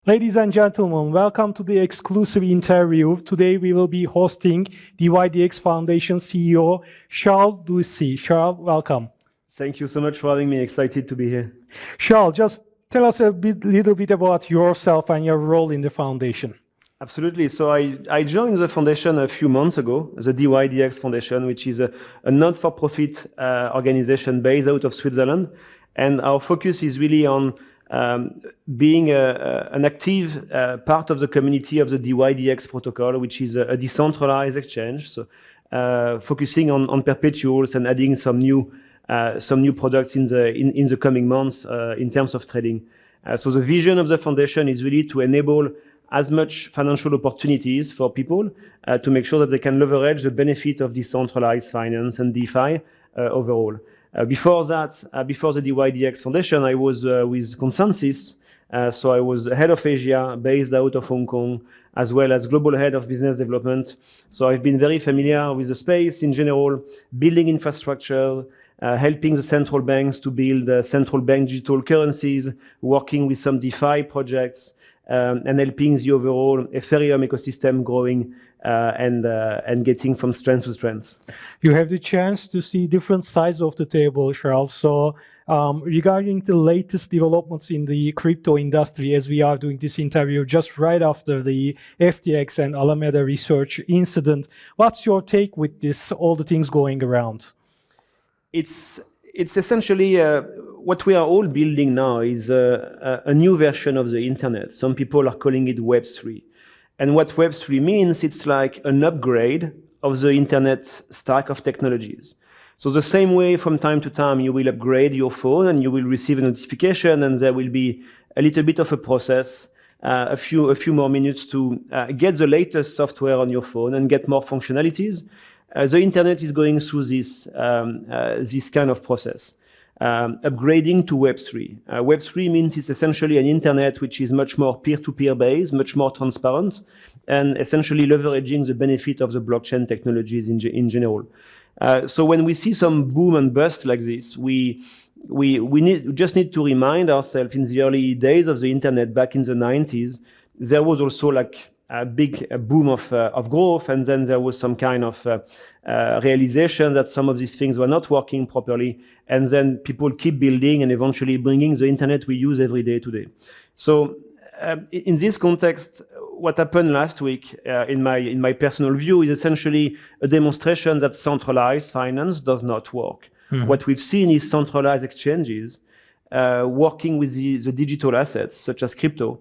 Ladies and gentlemen, welcome to the exclusive interview. Today we will be hosting d-Haussy Foundation CEO, d-Haussy. Charles, welcome. Thank you so much for having me. Excited to be here. Charles, just tell us little bit about yourself and your role in the foundation. Absolutely. So I joined the foundation a few months ago, the d-Haussy Foundation, which is a not-for-profit organization based out of Switzerland. And our focus is really on being an active part of the community of the d-Haussy protocol, which is a decentralized exchange. So focusing on perpetuals and adding some new products in the coming months in terms of trading. So the vision of the foundation is really to enable as much financial opportunities for people to make sure that they can leverage the benefit of decentralized finance and DeFi overall. Before that, before the d-Haussy Foundation, I was with Consensus. So I was head of Asia, based out of Hong Kong, as well as global head of business development. So I've been very familiar with the space in general, building infrastructure, helping the central banks to build central bank digital currencies, working with some DeFi projects, and helping the overall Ethereum ecosystem growing and getting from strength to strength. You have the chance to see different sides of the table, Charles. So regarding the latest developments in the crypto industry, as we are doing this interview just right after the FTX and Alameda research incident, what's your take with this, all the things going around? It's essentially what we are all building now is a new version of the internet. Some people are calling it Web3. And what Web3 means, it's like an upgrade of the internet stack of technologies. So the same way from time to time you will upgrade your phone and you will receive a notification and there will be a little bit of a process, a few more minutes to get the latest software on your phone and get more functionalities. The internet is going through this kind of process, upgrading to Web3. Web3 means it's essentially an internet which is much more peer-to-peer based, much more transparent, and essentially leveraging the benefit of the blockchain technologies in general. So when we see some boom and bust like this, we just need to remind ourselves in the early days of the internet back in the 90s, there was also like a big boom of growth, and then there was some kind of realization that some of these things were not working properly, and then people keep building and eventually bringing the internet we use every day today. So in this context, what happened last week, in my personal view, is essentially a demonstration that centralized finance does not work. Mm-hmm. What we've seen is centralized exchanges working with the digital assets, such as crypto,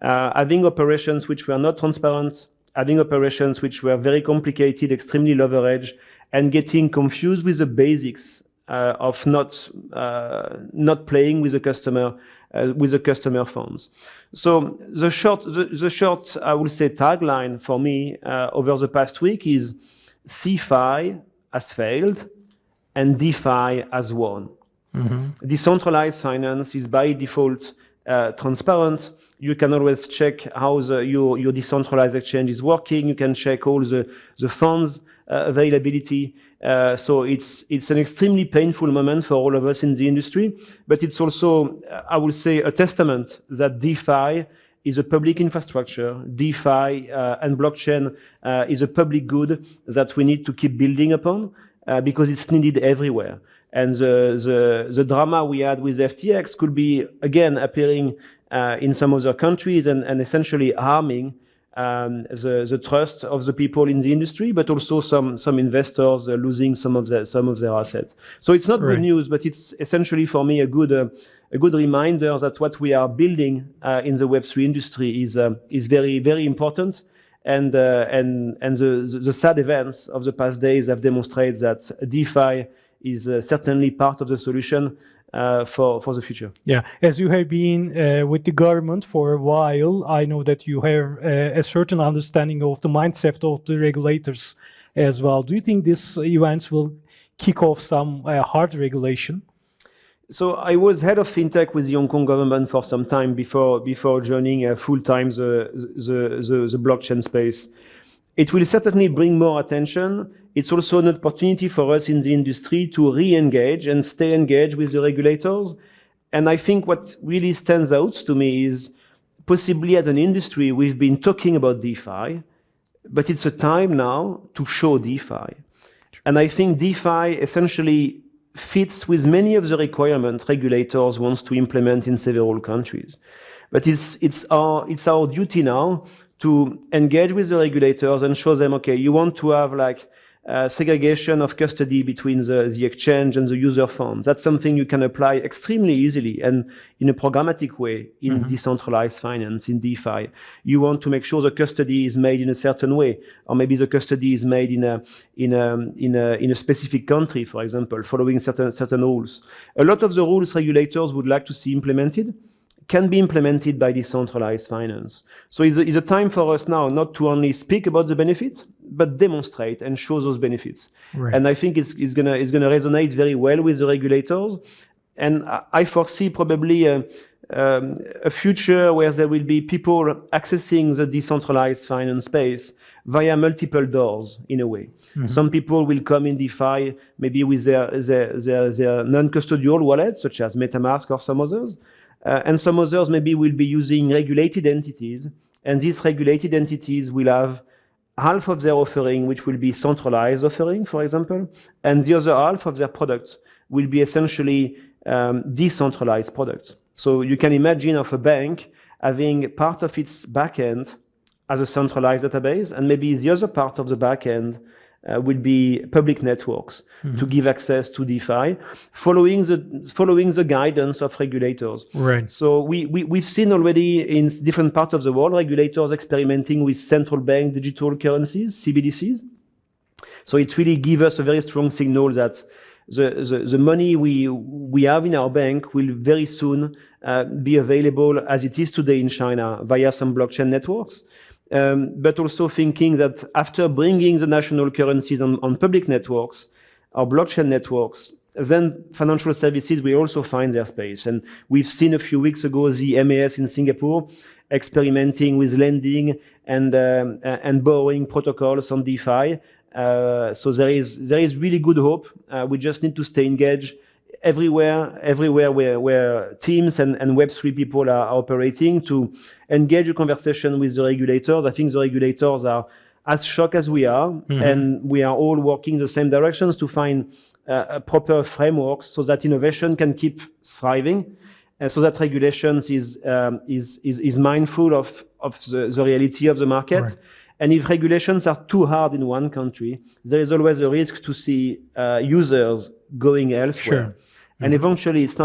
having operations which were not transparent, having operations which were very complicated, extremely leveraged, and getting confused with the basics of not playing with the customer funds. So the short I would say tagline for me over the past week is CeFi has failed and DeFi has won. Mm-hmm. Decentralized finance is by default transparent. You can always check how your decentralized exchange is working. You can check all the funds availability. So it's an extremely painful moment for all of us in the industry, but it's also, I would say, a testament that DeFi is a public infrastructure. DeFi and blockchain is a public good that we need to keep building upon because it's needed everywhere. And the drama we had with FTX could be, again, appearing in some other countries and essentially harming the trust of the people in the industry, but also some investors losing some of their assets. So it's not good news, but it's essentially for me a good reminder that what we are building in the Web3 industry is very, very important. And the sad events of the past days have demonstrated that DeFi is certainly part of the solution for the future. Yeah, as you have been with the government for a while, I know that you have a certain understanding of the mindset of the regulators as well. Do you think these events will kick off some hard regulation? So I was head of fintech with the Hong Kong government for some time before joining full-time the blockchain space. it will certainly bring more attention. It's also an opportunity for us in the industry to re-engage and stay engaged with the regulators. And I think what really stands out to me is possibly as an industry, we've been talking about DeFi, but it's a time now to show DeFi. And I think DeFi essentially fits with many of the requirements regulators want to implement in several countries. But it's our duty now to engage with the regulators and show them, okay, you want to have like segregation of custody between the exchange and the user funds. That's something you can apply extremely easily and in a programmatic way in decentralized finance, in DeFi. You want to make sure the custody is made in a certain way, or maybe the custody is made in a specific country, for example, following certain rules. A lot of the rules regulators would like to see implemented can be implemented by decentralized finance. So it's a time for us now not to only speak about the benefits, but demonstrate and show those benefits. Right. And I think it's gonna resonate very well with the regulators. And I foresee probably a future where there will be people accessing the decentralized finance space via multiple doors, in a way. Some people will come in DeFi maybe with their non-custodial wallets, such as MetaMask or some others. And some others maybe will be using regulated entities, and these regulated entities will have half of their offering, which will be centralized offering, for example, and the other half of their products will be essentially decentralized products. So you can imagine of a bank having part of its backend as a centralized database, and maybe the other part of the backend will be public networks to give access to DeFi, following the guidance of regulators. Right. So we've seen already in different parts of the world regulators experimenting with central bank digital currencies, CBDCs. So it really gives us a very strong signal that the money we have in our bank will very soon be available as it is today in China via some blockchain networks. But also thinking that after bringing the national currencies on public networks or blockchain networks, then financial services will also find their space. And we've seen a few weeks ago the MAS in Singapore experimenting with lending and borrowing protocols on DeFi. So there is really good hope. We just need to stay engaged everywhere where teams and Web3 people are operating to engage a conversation with the regulators. I think the regulators are as shocked as we are, and we are all working in the same directions to find proper frameworks so that innovation can keep thriving, and so that regulations is mindful of the reality of the market. Right. And if regulations are too hard in one country, there is always a risk to see users going elsewhere. Sure. And eventually, it's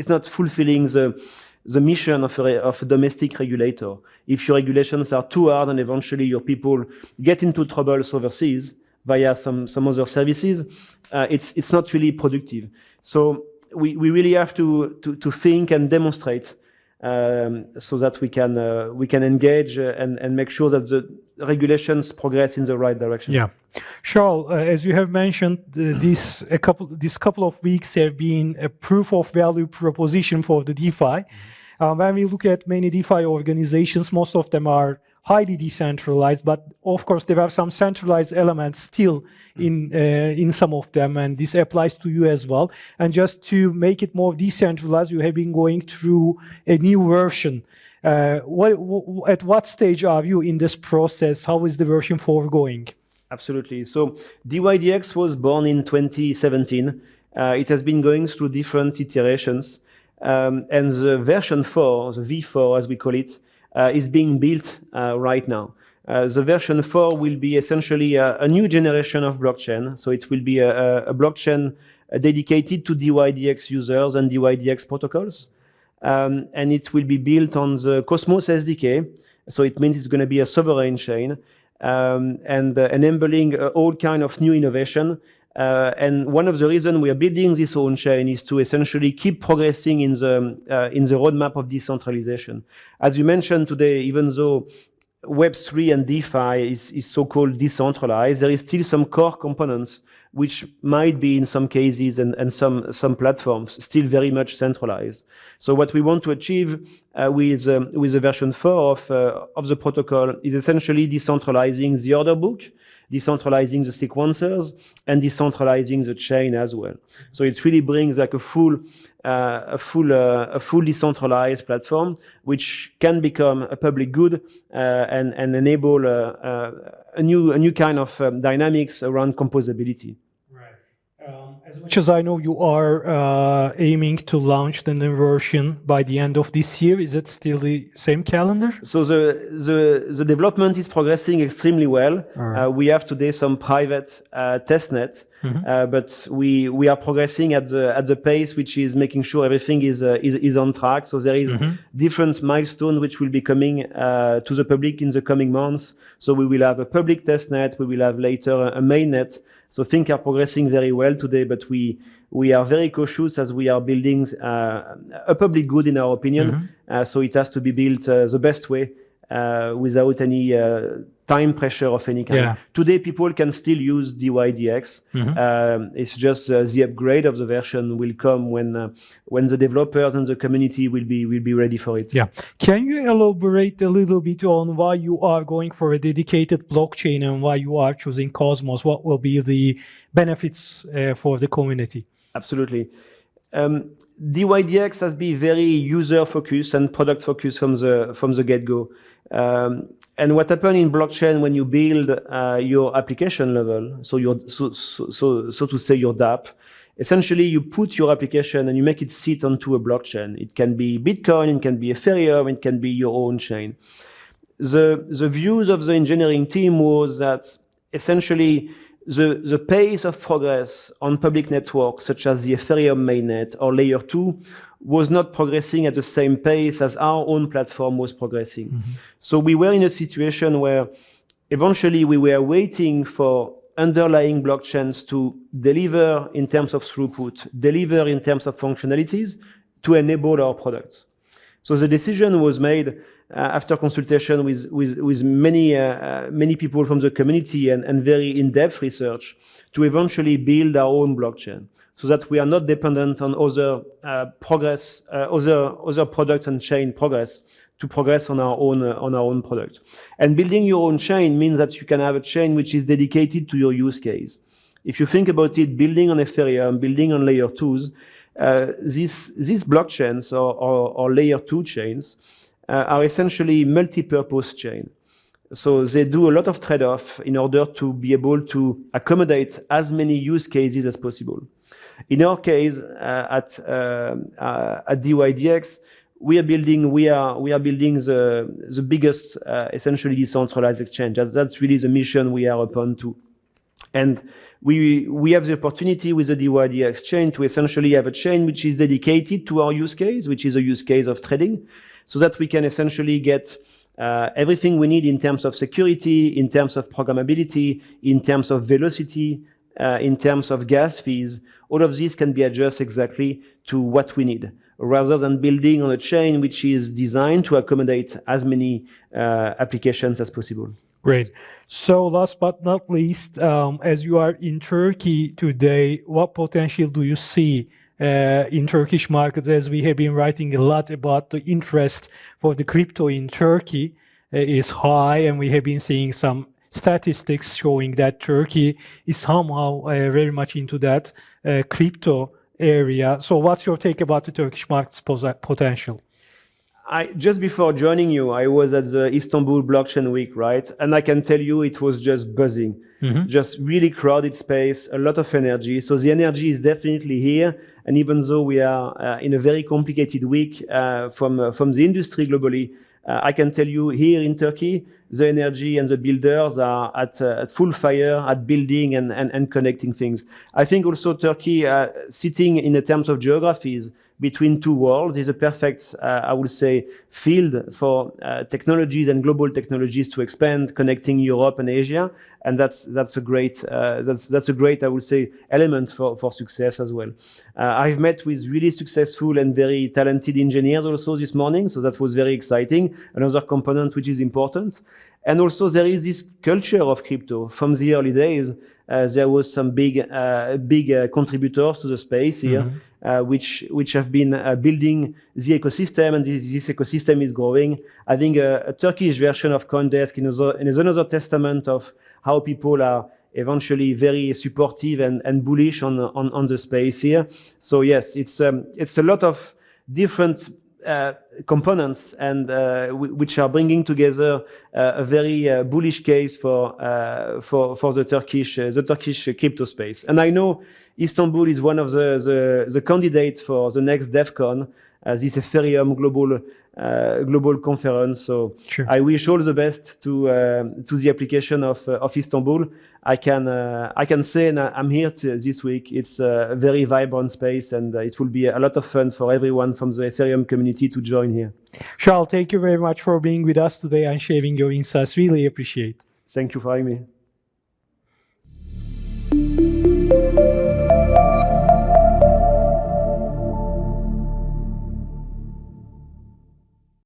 not fulfilling the mission of a domestic regulator. If your regulations are too hard and eventually your people get into troubles overseas via some other services, it's not really productive. So we really have to think and demonstrate so that we can engage and make sure that the regulations progress in the right direction. Yeah. Charles, as you have mentioned, this couple of weeks have been a proof of value proposition for the DeFi. When we look at many DeFi organizations, most of them are highly decentralized, but of course there are some centralized elements still in some of them, and this applies to you as well. And just to make it more decentralized, you have been going through a new version. At what stage are you in this process? How is the version 4 going? Absolutely. So d-Haussy was born in 2017. It has been going through different iterations. And the version 4, the V4 as we call it, is being built right now. The version 4 will be essentially a new generation of blockchain. So it will be a blockchain dedicated to d-Haussy users and d-Haussy protocols. And it will be built on the Cosmos SDK. So it means it's going to be a sovereign chain and enabling all kind of new innovation. And one of the reasons we are building this own chain is to essentially keep progressing in the roadmap of decentralization. As you mentioned today, even though Web3 and DeFi is so-called decentralized, there is still some core components which might be in some cases and some platforms still very much centralized. So what we want to achieve with the version 4 of the protocol is essentially decentralizing the order book, decentralizing the sequencers, and decentralizing the chain as well. So it really brings like a full decentralized platform, which can become a public good and enable a new kind of dynamics around composability. As much as I know, you are aiming to launch the new version by the end of this year. Is it still the same calendar? So the development is progressing extremely well. Right. We have today some private testnet, but we are progressing at the pace which is making sure everything is on track. So there is different milestones which will be coming to the public in the coming months. So we will have a public testnet. We will have later a mainnet. So things are progressing very well today, but we are very cautious as we are building a public good in our opinion. So it has to be built the best way without any time pressure of any kind. Yeah. Today people can still use d-Haussy. It's just the upgrade of the version will come when the developers and the community will be ready for it. Yeah. Can you elaborate a little bit on why you are going for a dedicated blockchain and why you are choosing Cosmos? What will be the benefits for the community? Absolutely. d-Haussy has been very user focused and product focused from the get-go. And what happens in blockchain when you build your application level, so to say your dApp, essentially you put your application and you make it sit onto a blockchain. It can be Bitcoin, it can be Ethereum, it can be your own chain. The views of the engineering team was that essentially the pace of progress on public networks such as the Ethereum mainnet or layer 2 was not progressing at the same pace as our own platform was progressing. So we were in a situation where eventually we were waiting for underlying blockchains to deliver in terms of throughput, deliver in terms of functionalities to enable our products. So the decision was made after consultation with many people from the community and very in-depth research to eventually build our own blockchain, so that we are not dependent on other other products and chain progress to progress on our own product. And building your own chain means that you can have a chain which is dedicated to your use case. If you think about it, building on Ethereum, building on layer 2s, these blockchains or layer 2 chains are essentially multi-purpose chain. So they do a lot of trade-off in order to be able to accommodate as many use cases as possible. In our case, at d-Haussy, we are building the biggest essentially decentralized exchange. That's really the mission we are upon to. And we have the opportunity with the d-Haussy chain to essentially have a chain which is dedicated to our use case, which is a use case of trading, so that we can essentially get everything we need in terms of security, in terms of programmability, in terms of velocity, in terms of gas fees. All of these can be adjusted exactly to what we need, rather than building on a chain which is designed to accommodate as many applications as possible. Great. So last but not least, as you are in Turkey today, what potential do you see in Turkish markets, as we have been writing a lot about the interest for the crypto in Turkey is high, and we have been seeing some statistics showing that Turkey is somehow very much into that crypto area. So what's your take about the Turkish market's potential? Just before joining you, I was at the Istanbul Blockchain Week, right? And I can tell you it was just buzzing, just really crowded space, a lot of energy. So the energy is definitely here. And even though we are in a very complicated week from the industry globally, I can tell you here in Turkey, the energy and the builders are at full fire at building and connecting things. I think also Turkey, sitting in the terms of geographies between two worlds, is a perfect, I would say, field for technologies and global technologies to expand, connecting Europe and Asia, and that's a great, I would say, element for success as well. I've met with really successful and very talented engineers also this morning, so that was very exciting. Another component which is important. And also there is this culture of crypto. From the early days, there was some big contributors to the space here, which have been building the ecosystem, and this ecosystem is growing. I think a Turkish version of CoinDesk is another testament of how people are eventually very supportive and bullish on the space here. So yes, it's a lot of different components and which are bringing together a very bullish case for the Turkish crypto space. And I know Istanbul is one of the candidates for the next DevCon, this Ethereum global conference. So sure. I wish all the best to the application of Istanbul. I can say, and I'm here this week. It's a very vibrant space, and it will be a lot of fun for everyone from the Ethereum community to join here. Charles, thank you very much for being with us today and sharing your insights. Really appreciate. Thank you for having me.